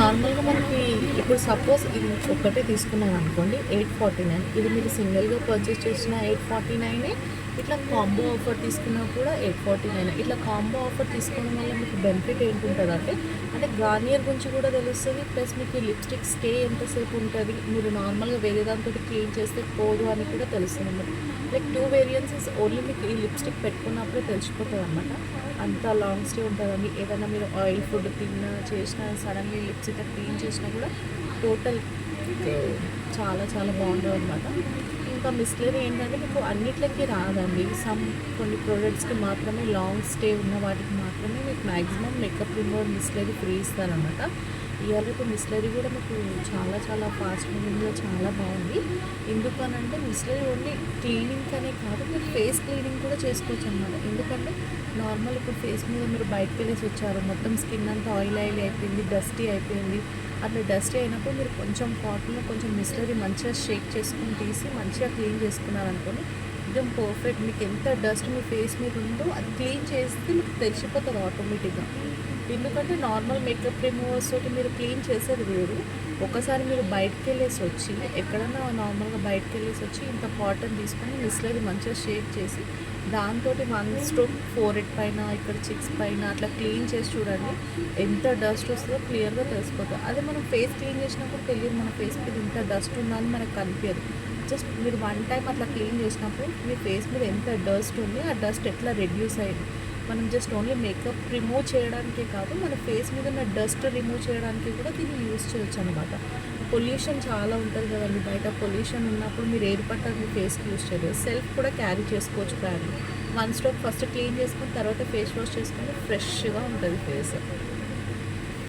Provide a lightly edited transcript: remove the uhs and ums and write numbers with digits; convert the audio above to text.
నార్మల్‌గా మనకి ఇప్పుడు సపోజ్ ఇది ఒక్కటే తీసుకున్నాం అనుకోండి 849. ఇది మీరు సింగిల్‌గా పర్చేస్ చేసిన 849. ఇట్లా కాంబో ఆఫర్ తీసుకున్నా కూడా 849. ఇట్లా కాంబో ఆఫర్ తీసుకోవడం వల్ల మీకు బెనిఫిట్ ఏంటుంటదంటే, అంటే గార్నియర్ గురించి కూడా తెలుస్తది. ప్లస్ మీకు ఈ లిప్‌స్టిక్ స్టే ఎంతసేపు ఉంటది. మీరు నార్మల్‌గా వేరే దానితోటి క్లీన్ చేస్తే పోదు అని కూడా తెలుస్తుందన్నమాట. లైక్ 2 వేరియంట్స్ ఓన్లీ మీకు ఈ లిప్‌స్టిక్ పెట్టుకున్నప్పుడే తెలిసిపోతదనమాట. అంత లాంగ్ స్టే ఉంటదండి. ఏదైనా మీరు ఆయిల్ ఫుడ్ తిన్నా, చేసినా సడన్‌లీ లిప్స్ ఇట్లా క్లీన్ చేసినా కూడా టోటల్ చాలా చాలా బాగుంటదనమాట. ఇంకా మిస్లరీ ఏంటంటే మీకు అన్నిట్లకి రాదండి. కొన్ని ప్రొడక్ట్స్‌కి మాత్రమే లాంగ్ స్టే ఉన్న వాటికి మాత్రమే మీకు మ్యాక్సిమం మేకప్ రిమూవర్ మిస్లరీ ఫ్రీ ఇస్తారనమాట. ఇవాళ రేపు మిస్లరీ కూడా మీకు చాలా చాలా ఫాస్ట్ మూవింగ్‌లో చాలా బాగుంది. ఎందుకనంటే మిస్లరీ ఓన్లీ క్లీనింగ్ అనే కాదు, మీరు ఫేస్ క్లీనింగ్ కూడా చేసుకోవచ్చు అనమాట. ఎందుకంటే నార్మల్ ఇప్పుడు ఫేస్ మీద మీరు బయటకెళ్ళేసి వచ్చారు, మొత్తం స్కిన్ అంతా ఆయిల్ ఆయిల్ అయిపోయింది, డస్టీ అయిపోయింది. అట్లా డస్టీ అయినప్పుడు మీరు కొంచెం కాటన్లో కొంచెం మిస్లరీ మంచిగా షేక్ చేసుకొని తీసి మంచిగా క్లీన్ చేసుకున్నారనుకోండి, एकदम పర్ఫెక్ట్. మీకు ఎంత డస్ట్ మీ ఫేస్ మీద ఉందో అది క్లీన్ చేస్తే మీకు తెలిసిపోతుంది ఆటోమేటిక్గా. ఎందుకంటే నార్మల్ మేకప్ రిమూవర్స్ తోటి మీరు క్లీన్ చేసేది వేరు. ఒకసారి మీరు బయటకు వెళ్ళేసి వచ్చి ఎక్కడన్నా నార్మల్గా బయటకు వెళ్ళేసి వచ్చి ఇంత కాటన్ తీసుకొని మిస్లరీ మంచిగా షేక్ చేసి దాంతో 1 స్ట్రోక్ ఫోర్హెడ్ పైన, ఇక్కడ చిక్స్ పైన అట్లా క్లీన్ చేసి చూడండి, ఎంత డస్ట్ వస్తుందో క్లియర్గా తెలిసిపోతుంది. అదే మనం ఫేస్ క్లీన్ చేసినప్పుడు తెలియదు మన ఫేస్ మీద ఇంత డస్ట్ ఉందని మనకు కనిపించదు. జస్ట్ మీరు 1 టైం అట్లా క్లీన్ చేసినప్పుడు మీ ఫేస్ మీద ఎంత డస్ట్ ఉంది, ఆ డస్ట్ ఎట్లా రెడ్యూస్ అయ్యింది. మనం జస్ట్ ఓన్లీ మేకప్ రిమూవ్ చేయడానికే కాదు, మన ఫేస్ మీద ఉన్న డస్ట్ రిమూవ్ చేయడానికి కూడా దీన్ని యూజ్ చేయొచ్చు అనమాట. పొల్యూషన్ చాలా ఉంటుంది కదండి బయట. పొల్యూషన్ ఉన్నప్పుడు మీరు ఏది పట్టాలి మీ ఫేస్కి యూజ్ చేయలేదు. సెల్ఫ్ కూడా క్యారీ చేసుకోవచ్చు బ్యాగ్ని. 1 స్ట్రోక్ ఫస్ట్ క్లీన్ చేసుకుని తర్వాత ఫేస్ వాష్ చేసుకుంటే ఫ్రెష్గా ఉంటుంది ఫేస్.